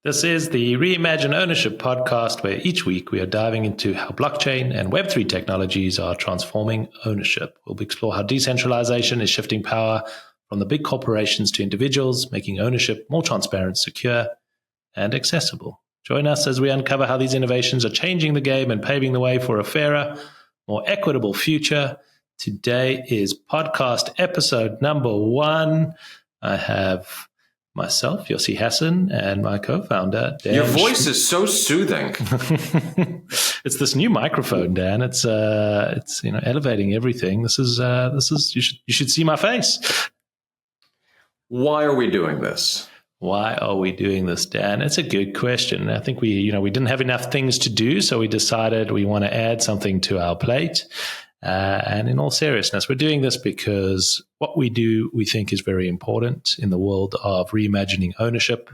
This is the Reimagine Ownership podcast, where each week we are diving into how blockchain and Web3 technologies are transforming ownership. We'll explore how decentralization is shifting power from the big corporations to individuals, making ownership more transparent, secure, and accessible. Join us as we uncover how these innovations are changing the game and paving the way for a fairer, more equitable future. Today is podcast episode number 1. I have myself, Yossi Hassan, and my co-founder, Dan. Your voice is so soothing. It's this new microphone, Dan. It's elevating everything. This is you should see my face. Why are we doing this? Why are we doing this, Dan? It's a good question. I think we didn't have enough things to do, so we decided we want to add something to our plate. And in all seriousness, we're doing this because what we do, we think, is very important in the world of reimagining ownership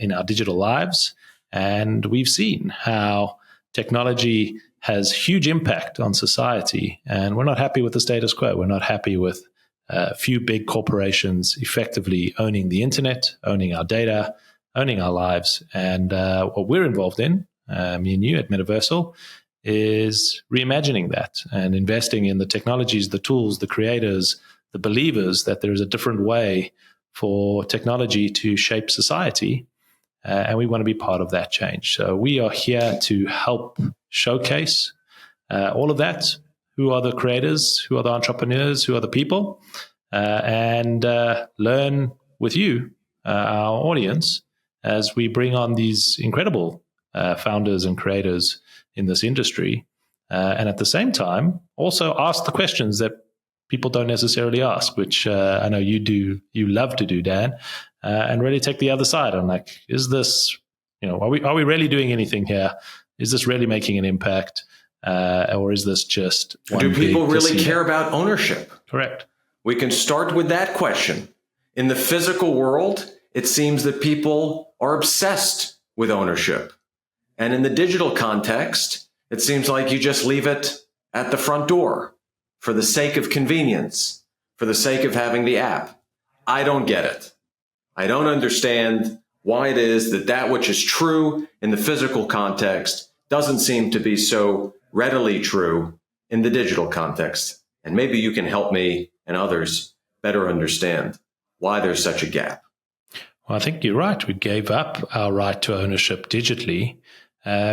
in our digital lives. And we've seen how technology has huge impact on society. And we're not happy with the status quo. We're not happy with a few big corporations effectively owning the internet, owning our data, owning our lives. And what we're involved in, me and you at Metaversal, is reimagining that and investing in the technologies, the tools, the creators, the believers that there is a different way for technology to shape society. And we want to be part of that change. So we are here to help showcase all of that. Who are the creators? Who are the entrepreneurs? Who are the people? And learn with you, our audience, as we bring on these incredible founders and creators in this industry, and at the same time also ask the questions that people don't necessarily ask, which I know you love to do, Dan, and really take the other side on, like, is this, are we really doing anything here? Is this really making an impact, or is this just do people really care about ownership? Correct. We can start with that question. In the physical world, it seems that people are obsessed with ownership. And in the digital context, it seems like you just leave it at the front door for the sake of convenience, for the sake of having the app. I don't get it. I don't understand why it is that which is true in the physical context doesn't seem to be so readily true in the digital context. And maybe you can help me and others better understand why there's such a gap. Well, I think you're right. We gave up our right to ownership digitally.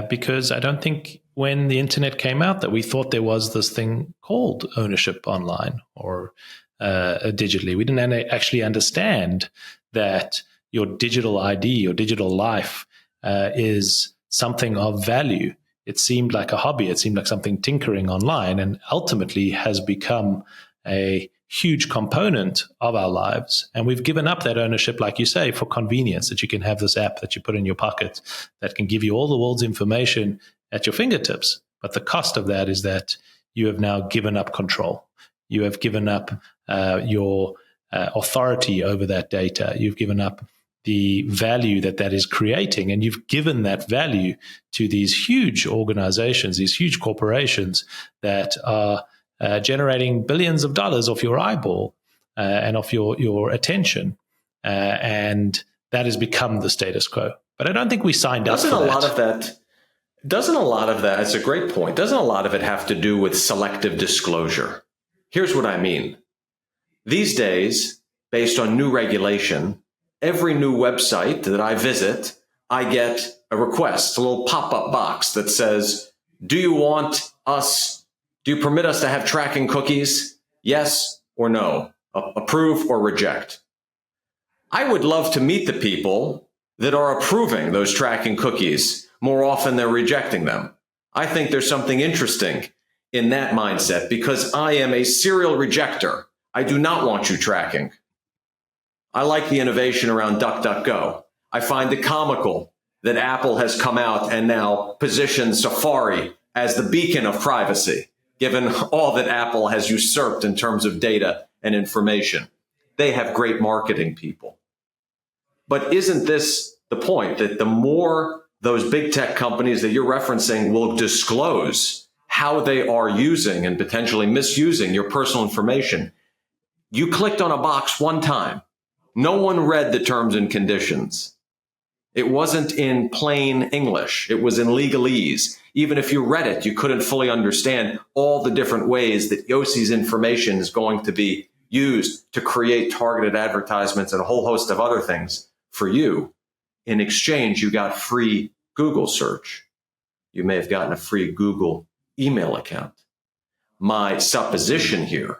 Because I don't think when the internet came out that we thought there was this thing called ownership online or digitally. We didn't actually understand that your digital ID, your digital life is something of value. It seemed like a hobby. It seemed like something tinkering online, and ultimately has become a huge component of our lives. And we've given up that ownership, like you say, for convenience, that you can have this app that you put in your pocket that can give you all the world's information at your fingertips. But the cost of that is that you have now given up control. You have given up your authority over that data. You've given up the value that is creating, and you've given that value to these huge organizations, these huge corporations that are generating billions of dollars off your eyeball and off your attention. And that has become the status quo. But I don't think we signed up for that. Doesn't a lot of that, it's a great point, doesn't a lot of it have to do with selective disclosure? Here's what I mean. These days, based on new regulation, every new website that I visit, I get a request, a little pop-up box that says, do you permit us to have tracking cookies? Yes or no? Approve or reject? I would love to meet the people that are approving those tracking cookies more often than rejecting them. I think there's something interesting in that mindset because I am a serial rejecter. I do not want you tracking. I like the innovation around DuckDuckGo. I find it comical that Apple has come out and now positioned Safari as the beacon of privacy, given all that Apple has usurped in terms of data and information. They have great marketing people. But isn't this the point, that the more those big tech companies that you're referencing will disclose how they are using and potentially misusing your personal information? You clicked on a box one time. No one read the terms and conditions. It wasn't in plain English. It was in legalese. Even if you read it, you couldn't fully understand all the different ways that Yossi's information is going to be used to create targeted advertisements and a whole host of other things for you. In exchange, you got free Google search. You may have gotten a free Google email account. My supposition here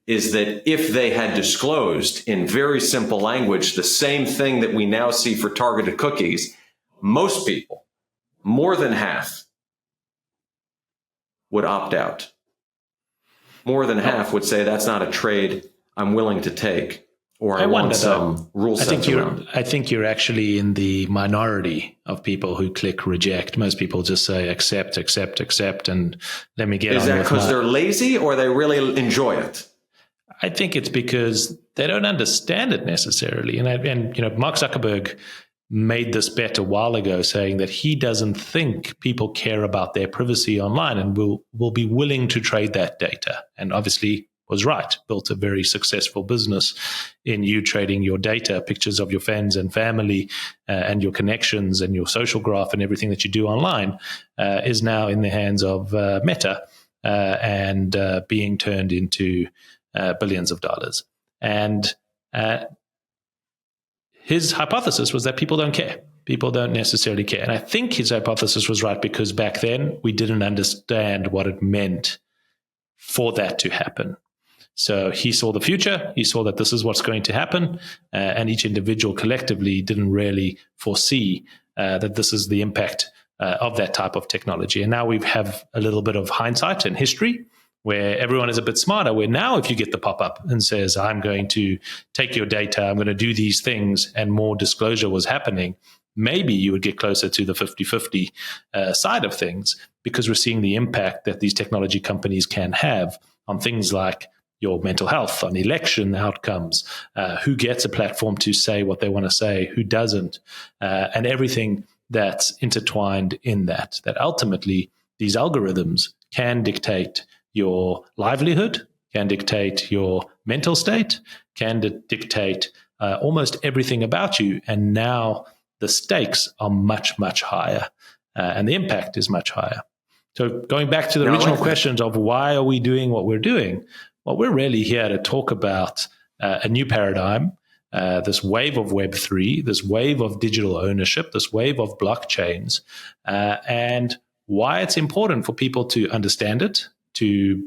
is that if they had disclosed in very simple language the same thing that we now see for targeted cookies, most people, more than half, would opt out. More than half would say that's not a trade I'm willing to take, or I want some rule sets around. I think you're actually in the minority of people who click reject. Most people just say accept, accept, accept, and let me get on with Is that because they're lazy or they really enjoy it? I think it's because they don't understand it necessarily. And Mark Zuckerberg made this bet a while ago, saying that he doesn't think people care about their privacy online and will be willing to trade that data. And obviously was right, built a very successful business in you trading your data, pictures of your friends and family and your connections and your social graph and everything that you do online is now in the hands of Meta and being turned into billions of dollars. And his hypothesis was that people don't care. People don't necessarily care. And I think his hypothesis was right because back then we didn't understand what it meant for that to happen. So he saw the future. He saw that this is what's going to happen. And each individual collectively didn't really foresee that this is the impact of that type of technology. And now we have a little bit of hindsight and history where everyone is a bit smarter, where now if you get the pop-up and says, I'm going to take your data, I'm going to do these things, and more disclosure was happening, maybe you would get closer to the 50-50 side of things, because we're seeing the impact that these technology companies can have on things like your mental health, on election outcomes, who gets a platform to say what they want to say, who doesn't, and everything that's intertwined in that ultimately these algorithms can dictate your livelihood, can dictate your mental state, can dictate almost everything about you. And now the stakes are much, much higher and the impact is much higher. So going back to the original questions of why are we doing what we're doing? Well, we're really here to talk about a new paradigm, this wave of Web3, this wave of digital ownership, this wave of blockchains, and why it's important for people to understand it, to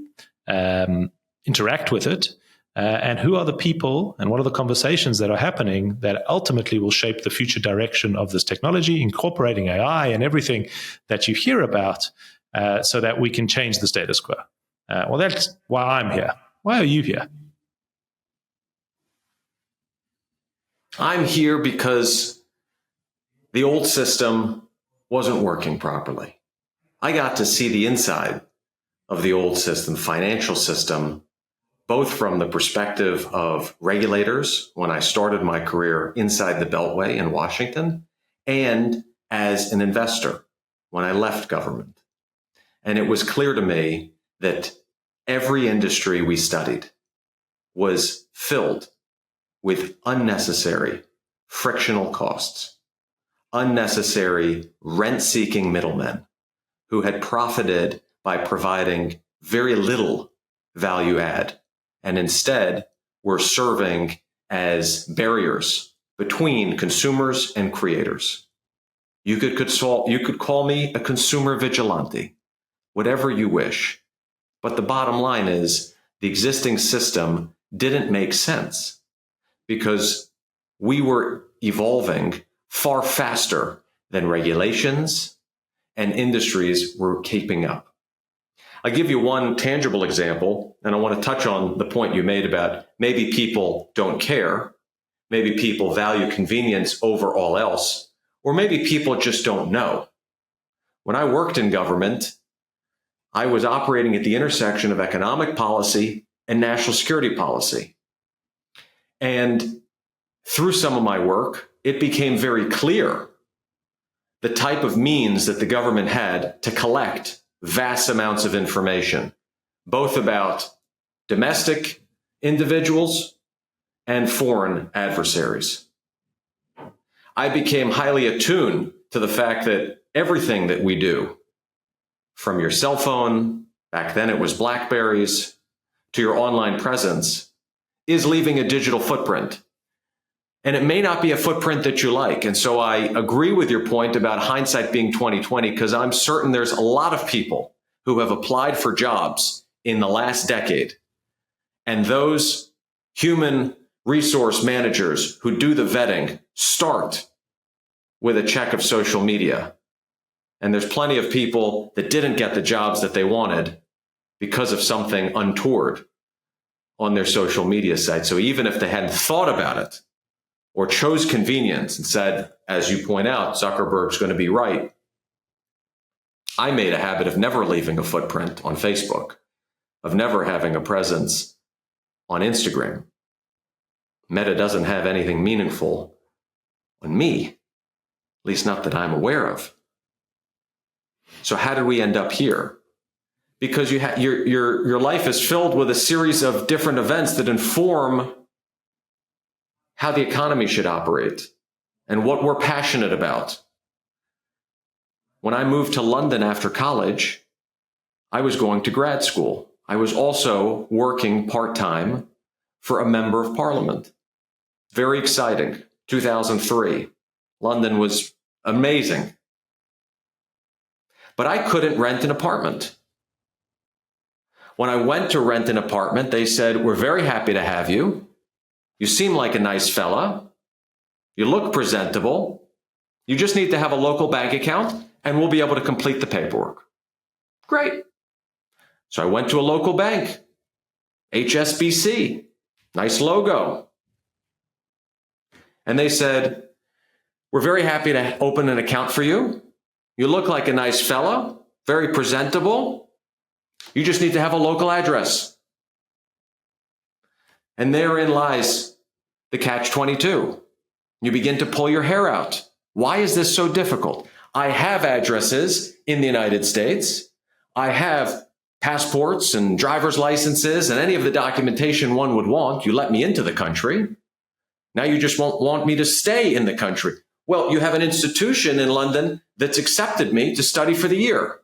interact with it, and who are the people and what are the conversations that are happening that ultimately will shape the future direction of this technology, incorporating AI and everything that you hear about so that we can change the status quo. Well, that's why I'm here. Why are you here? I'm here because the old system wasn't working properly. I got to see the inside of the old system, financial system, both from the perspective of regulators when I started my career inside the Beltway in Washington, and as an investor when I left government. And it was clear to me that every industry we studied was filled with unnecessary frictional costs, unnecessary rent-seeking middlemen who had profited by providing very little value add and instead were serving as barriers between consumers and creators. You could call me a consumer vigilante, whatever you wish. But the bottom line is the existing system didn't make sense because we were evolving far faster than regulations and industries were keeping up. I'll give you one tangible example, and I want to touch on the point you made about maybe people don't care, maybe people value convenience over all else, or maybe people just don't know. When I worked in government, I was operating at the intersection of economic policy and national security policy. And through some of my work, it became very clear the type of means that the government had to collect vast amounts of information, both about domestic individuals and foreign adversaries. I became highly attuned to the fact that everything that we do, from your cell phone, back then it was BlackBerries, to your online presence, is leaving a digital footprint. And it may not be a footprint that you like. And so I agree with your point about hindsight being 2020, because I'm certain there's a lot of people who have applied for jobs in the last decade. And those human resource managers who do the vetting start with a check of social media. And there's plenty of people that didn't get the jobs that they wanted because of something untoward on their social media site. So even if they hadn't thought about it or chose convenience and said, as you point out, Zuckerberg's going to be right, I made a habit of never leaving a footprint on Facebook, of never having a presence on Instagram. Meta doesn't have anything meaningful on me, at least not that I'm aware of. So how did we end up here? Because your life is filled with a series of different events that inform how the economy should operate and what we're passionate about. When I moved to London after college, I was going to grad school. I was also working part-time for a member of parliament. Very exciting. 2003. London was amazing. But I couldn't rent an apartment. When I went to rent an apartment, they said, "We're very happy to have you. You seem like a nice fella. You look presentable. You just need to have a local bank account and we'll be able to complete the paperwork." Great. So I went to a local bank, HSBC, nice logo. And they said, "We're very happy to open an account for you. You look like a nice fellow, very presentable. You just need to have a local address." And therein lies the catch-22. You begin to pull your hair out. Why is this so difficult? I have addresses in the United States. I have passports and driver's licenses and any of the documentation one would want. You let me into the country. Now you just won't want me to stay in the country. Well, you have an institution in London that's accepted me to study for the year.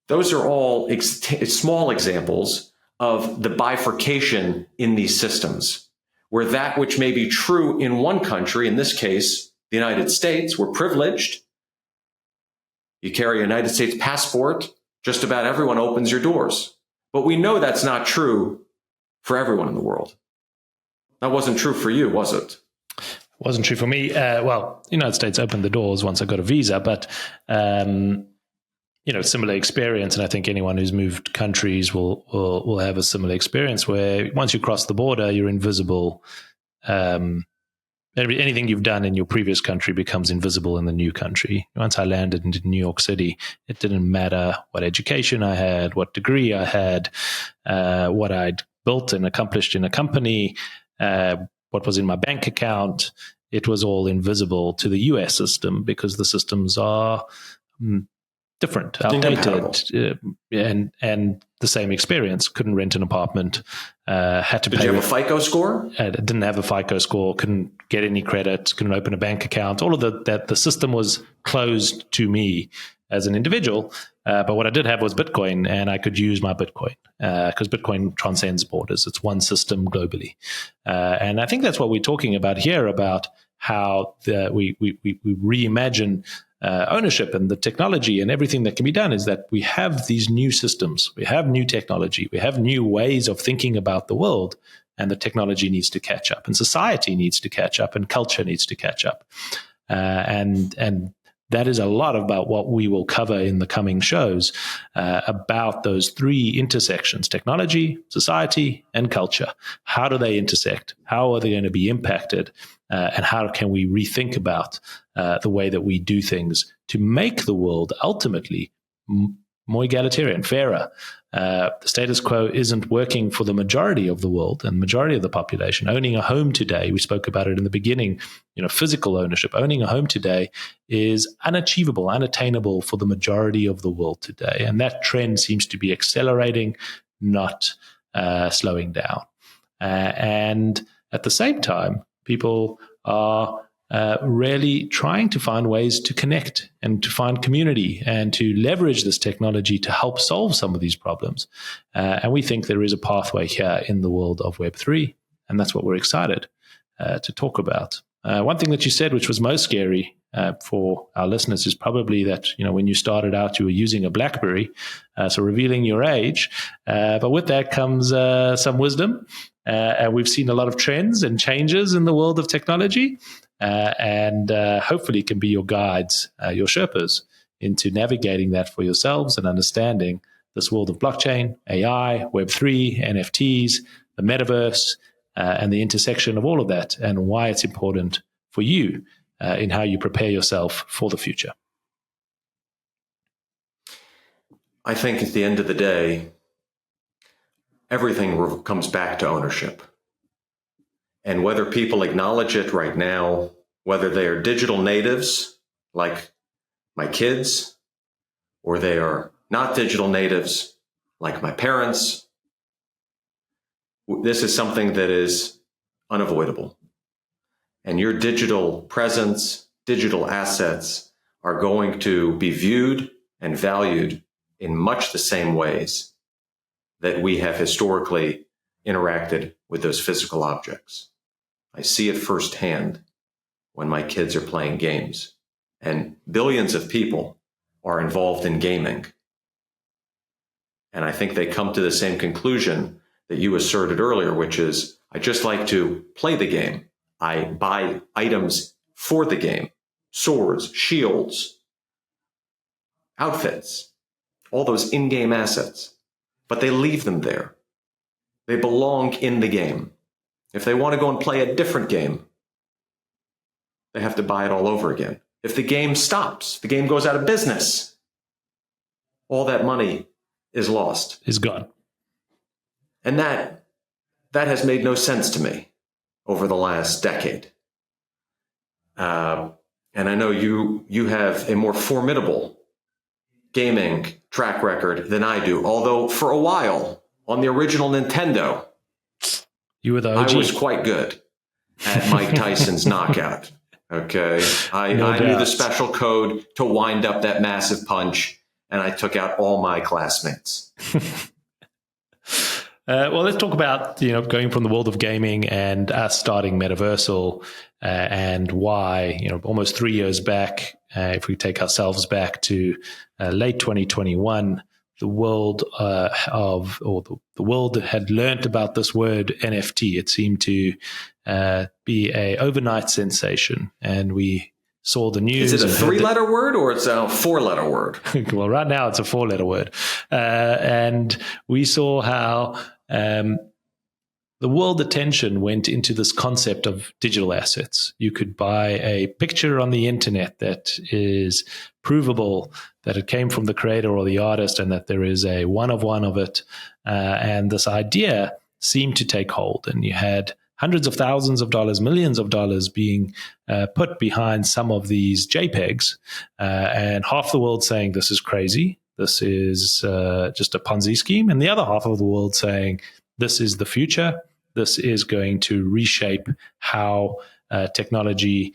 Those are all small examples of the bifurcation in these systems, where that which may be true in one country, in this case, the United States, we're privileged. You carry a United States passport, just about everyone opens your doors. But we know that's not true for everyone in the world. That wasn't true for you, was it? Wasn't true for me. Well, the United States opened the doors once I got a visa, but similar experience. And I think anyone who's moved countries will have a similar experience where once you cross the border, you're invisible. Anything you've done in your previous country becomes invisible in the new country. Once I landed into New York City, it didn't matter what education I had, what degree I had, what I'd built and accomplished in a company, what was in my bank account. It was all invisible to the US system because the systems are different, outdated, and the same experience. Couldn't rent an apartment, had to pay. Did you have a FICO score? Didn't have a FICO score, couldn't get any credit, couldn't open a bank account. All of that, the system was closed to me as an individual. But what I did have was Bitcoin, and I could use my Bitcoin because Bitcoin transcends borders. It's one system globally. And I think that's what we're talking about here, about how we reimagine ownership and the technology and everything that can be done, is that we have these new systems, we have new technology, we have new ways of thinking about the world, and the technology needs to catch up, and society needs to catch up, and culture needs to catch up. And that is a lot about what we will cover in the coming shows, about those three intersections: technology, society, and culture. How do they intersect? How are they going to be impacted? And how can we rethink about the way that we do things to make the world ultimately more egalitarian, fairer? The status quo isn't working for the majority of the world and majority of the population. Owning a home today, we spoke about it in the beginning, physical ownership, owning a home today is unachievable, unattainable for the majority of the world today. And that trend seems to be accelerating, not slowing down. And at the same time, People are really trying to find ways to connect and to find community and to leverage this technology to help solve some of these problems. And we think there is a pathway here in the world of Web3, and that's what we're excited to talk about. One thing that you said, which was most scary for our listeners, is probably that when you started out, you were using a BlackBerry, so revealing your age. But with that comes some wisdom, and we've seen a lot of trends and changes in the world of technology, and hopefully can be your guides, your Sherpas, into navigating that for yourselves and understanding this world of blockchain, AI, Web3, NFTs, the metaverse, and the intersection of all of that, and why it's important for you in how you prepare yourself for the future. I think at the end of the day, everything comes back to ownership. And whether people acknowledge it right now, whether they are digital natives like my kids, or they are not digital natives like my parents, this is something that is unavoidable. And your digital presence, digital assets are going to be viewed and valued in much the same ways that we have historically interacted with those physical objects. I see it firsthand when my kids are playing games, and billions of people are involved in gaming. And I think they come to the same conclusion that you asserted earlier, which is, I just like to play the game. I buy items for the game, swords, shields, outfits, all those in-game assets, but they leave them there. They belong in the game. If they want to go and play a different game, they have to buy it all over again. If the game stops, the game goes out of business, all that money is lost. Is gone. And that has made no sense to me over the last decade. And I know you have a more formidable gaming track record than I do. Although for a while on the original Nintendo, you were the OG. I was quite good at Mike Tyson's Knockout. Okay. I knew the special code to wind up that massive punch, and I took out all my classmates. Well, let's talk about going from the world of gaming and us starting Metaversal, and why almost 3 years back, if we take ourselves back to late 2021, the world the world had learnt about this word NFT. It seemed to be a overnight sensation, and we saw the news. Is it a 3-letter word or it's a 4-letter word? Well, right now it's a 4-letter word, and we saw how the world attention went into this concept of digital assets. You could buy a picture on the internet that is provable that it came from the creator or the artist, and that there is a one of it. And this idea seemed to take hold, and you had hundreds of thousands of dollars, millions of dollars being put behind some of these JPEGs, and half the world saying this is crazy, this is just a Ponzi scheme, and the other half of the world saying this is the future, this is going to reshape how technology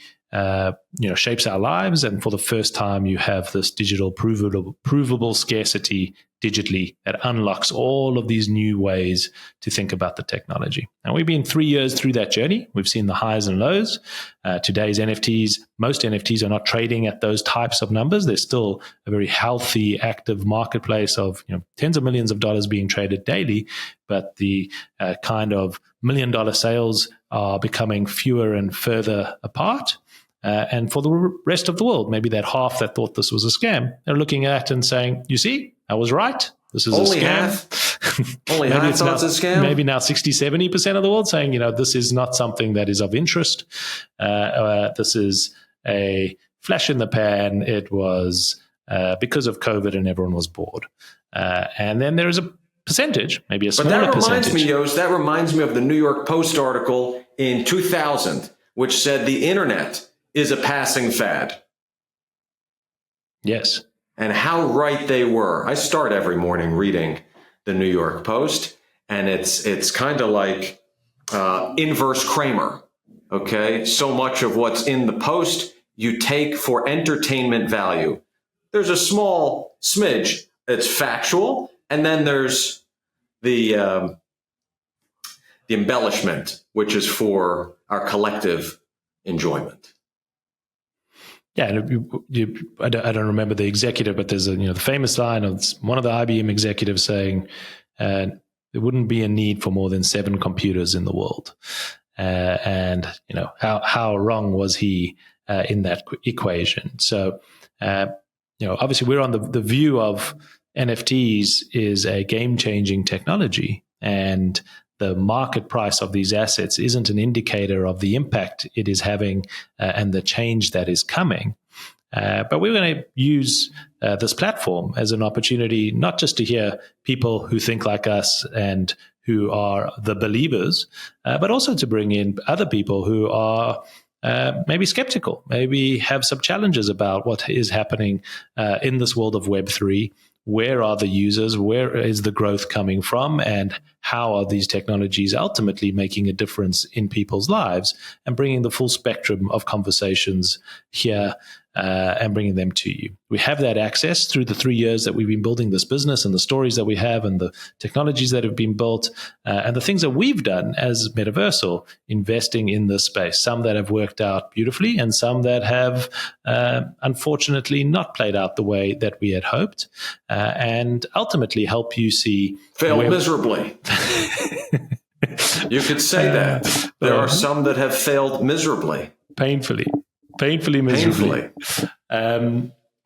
shapes our lives. And for the first time, you have this digital provable scarcity digitally that unlocks all of these new ways to think about the technology. And we've been 3 years through that journey. We've seen the highs and lows. Today's NFTs, most NFTs are not trading at those types of numbers. There's still a very healthy, active marketplace of tens of millions of dollars being traded daily, but the kind of $1 million sales are becoming fewer and further apart. And for the rest of the world, maybe that half that thought this was a scam, they're looking at and saying, you see, I was right. This is only a scam. Half? Only half thought it's a scam? Maybe now 60, 70% of the world saying, this is not something that is of interest. This is a flash in the pan. It was because of COVID and everyone was bored. And then there is a percentage, maybe a smaller percentage. That reminds me of the New York Post article in 2000, which said the internet is a passing fad. Yes. And how right they were. I start every morning reading the New York Post, and it's kind of like inverse Kramer. Okay. So much of what's in the post you take for entertainment value. There's a small smidge that's factual, and then there's the embellishment, which is for our collective enjoyment. Yeah, I don't remember the executive, but there's the famous line of one of the IBM executives saying, there wouldn't be a need for more than 7 computers in the world. And how wrong was he in that equation? So obviously we're on the view of NFTs is a game-changing technology, and the market price of these assets isn't an indicator of the impact it is having and the change that is coming. But we're going to use this platform as an opportunity, not just to hear people who think like us and who are the believers, but also to bring in other people who are maybe skeptical, maybe have some challenges about what is happening in this world of Web3. Where are the users? Where is the growth coming from? And how are these technologies ultimately making a difference in people's lives and bringing the full spectrum of conversations here and bringing them to you? We have that access through the 3 years that we've been building this business and the stories that we have and the technologies that have been built and the things that we've done as Metaversal, investing in this space, some that have worked out beautifully and some that have unfortunately not played out the way that we had hoped, and ultimately help you see failed miserably. You could say that. There are some that have failed miserably. Painfully miserably.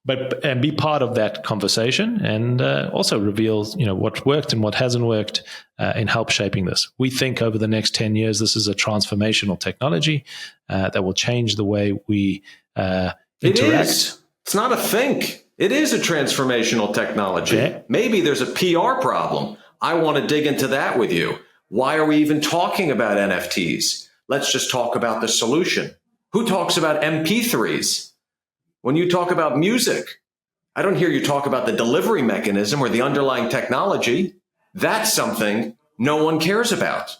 But be part of that conversation and also reveal what worked and what hasn't worked and help shaping this. We think over the next 10 years, this is a transformational technology that will change the way we interact. It is. It's not a think. It is a transformational technology. Yeah. Maybe there's a PR problem. I want to dig into that with you. Why are we even talking about NFTs? Let's just talk about the solution. Who talks about MP3s? When you talk about music, I don't hear you talk about the delivery mechanism or the underlying technology. That's something no one cares about.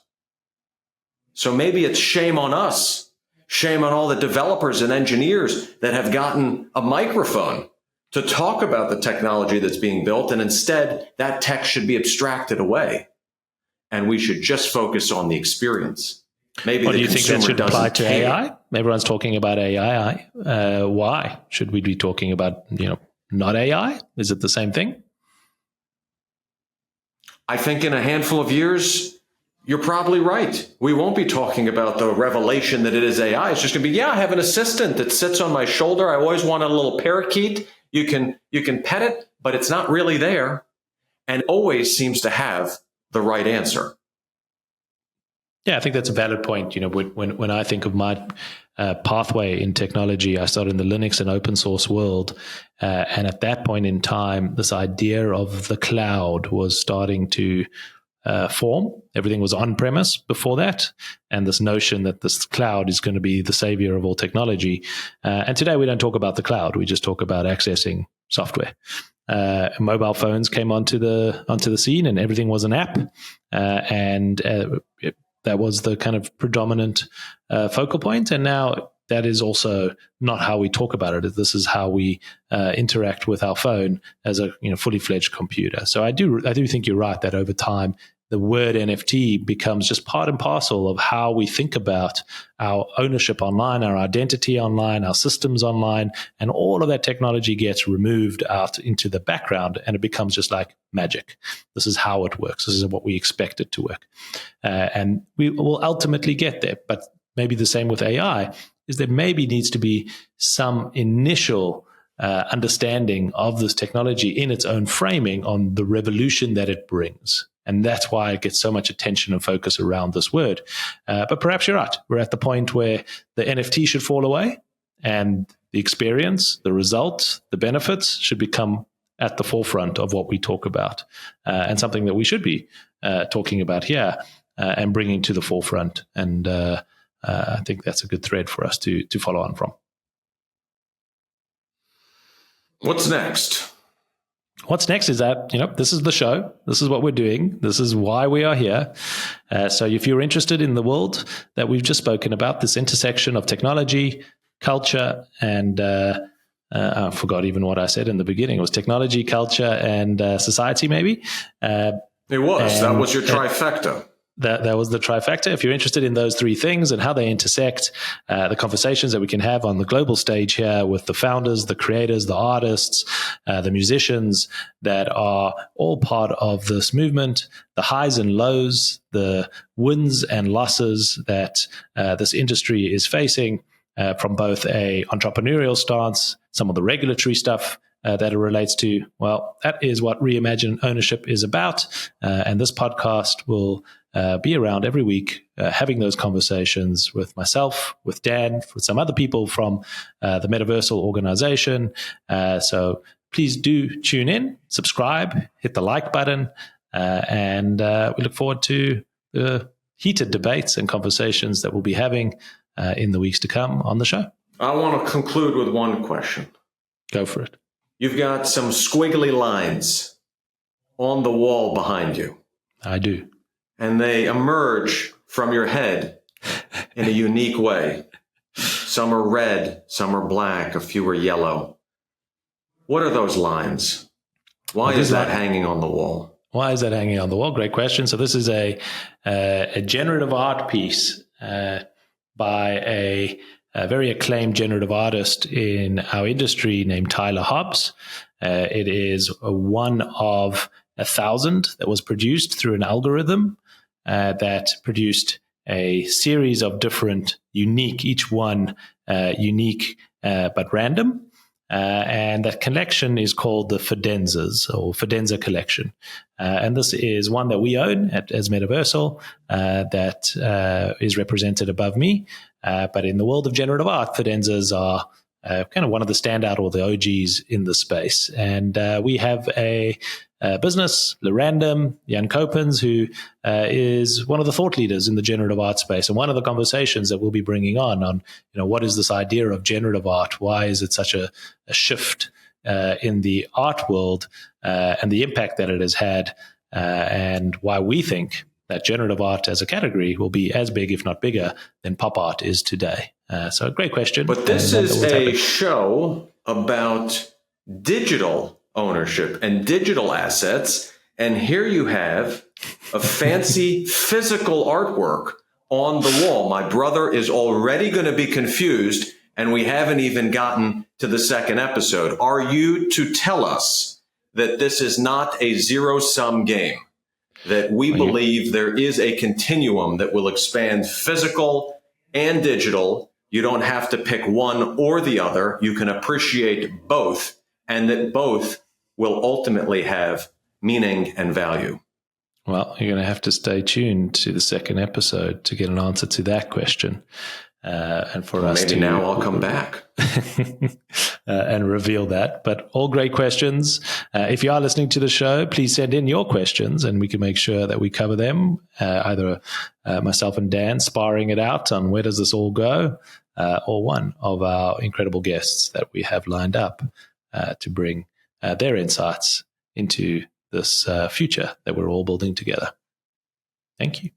So maybe it's shame on us, shame on all the developers and engineers that have gotten a microphone to talk about the technology that's being built, and instead that tech should be abstracted away, and we should just focus on the experience. Maybe do you think that should apply to AI? Everyone's talking about AI. Why should we be talking about not AI? Is it the same thing? I think in a handful of years, you're probably right. We won't be talking about the revelation that it is AI. It's just going to be, I have an assistant that sits on my shoulder. I always wanted a little parakeet. You can pet it, but it's not really there, and always seems to have the right answer. Yeah, I think that's a valid point. When I think of my pathway in technology, I started in the Linux and open source world. And at that point in time, this idea of the cloud was starting to form. Everything was on-premise before that. And this notion that this cloud is going to be the savior of all technology. And today we don't talk about the cloud. We just talk about accessing software. Mobile phones came onto the scene, and everything was an app. That was the kind of predominant focal point. And now that is also not how we talk about it. This is how we interact with our phone as a fully fledged computer. So I do think you're right that over time, the word NFT becomes just part and parcel of how we think about our ownership online, our identity online, our systems online, and all of that technology gets removed out into the background, and it becomes just like magic. This is how it works. This is what we expect it to work. And we will ultimately get there. But maybe the same with AI is there maybe needs to be some initial understanding of this technology in its own framing on the revolution that it brings. And that's why it gets so much attention and focus around this word. But perhaps you're right. We're at the point where the NFT should fall away and the experience, the results, the benefits should become at the forefront of what we talk about, and something that we should be talking about here and bringing to the forefront. And I think that's a good thread for us to follow on from. What's next? What's next is that, this is the show. This is what we're doing. This is why we are here. So if you're interested in the world that we've just spoken about, this intersection of technology, culture, and I forgot even what I said in the beginning. It was technology, culture, and society, maybe. That was your trifecta. That was the trifecta. If you're interested in those three things and how they intersect, the conversations that we can have on the global stage here with the founders, the creators, the artists, the musicians that are all part of this movement, the highs and lows, the wins and losses that this industry is facing from both a entrepreneurial stance, some of the regulatory stuff that it relates to. Well, that is what Reimagine Ownership is about. And this podcast will be around every week, having those conversations with myself, with Dan, with some other people from the Metaversal organization. So please do tune in, subscribe, hit the like button, and we look forward to the heated debates and conversations that we'll be having in the weeks to come on the show. I want to conclude with one question. Go for it. You've got some squiggly lines on the wall behind you. I do. And they emerge from your head in a unique way. Some are red, some are black, a few are yellow. What are those lines? Why is that hanging on the wall? Why is that hanging on the wall? Great question. So this is a generative art piece by a very acclaimed generative artist in our industry named Tyler Hobbs. It is one of 1,000 that was produced through an algorithm that produced a series of different unique, each one unique but random. And that collection is called the Fidenzas or Fidenza collection. And this is one that we own as Metaversal that is represented above me. But in the world of generative art, Fidenzas are kind of one of the standout or the OGs in the space. And we have a business, Lorandom, Jan Kopens, who is one of the thought leaders in the generative art space. And one of the conversations that we'll be bringing on, what is this idea of generative art? Why is it such a shift in the art world and the impact that it has had, and why we think that generative art as a category will be as big, if not bigger, than pop art is today. So a great question. But this is a show about digital ownership and digital assets. And here you have a fancy physical artwork on the wall. My brother is already going to be confused, and we haven't even gotten to the second episode. Are you to tell us that this is not a zero-sum game? That we believe there is a continuum that will expand physical and digital. You don't have to pick one or the other. You can appreciate both, and that both will ultimately have meaning and value. Well, you're going to have to stay tuned to the second episode to get an answer to that question. And for us maybe now I'll come back and reveal that. But all great questions. If you are listening to the show, please send in your questions and we can make sure that we cover them. Either myself and Dan sparring it out on where does this all go, or one of our incredible guests that we have lined up to bring their insights into this future that we're all building together. Thank you.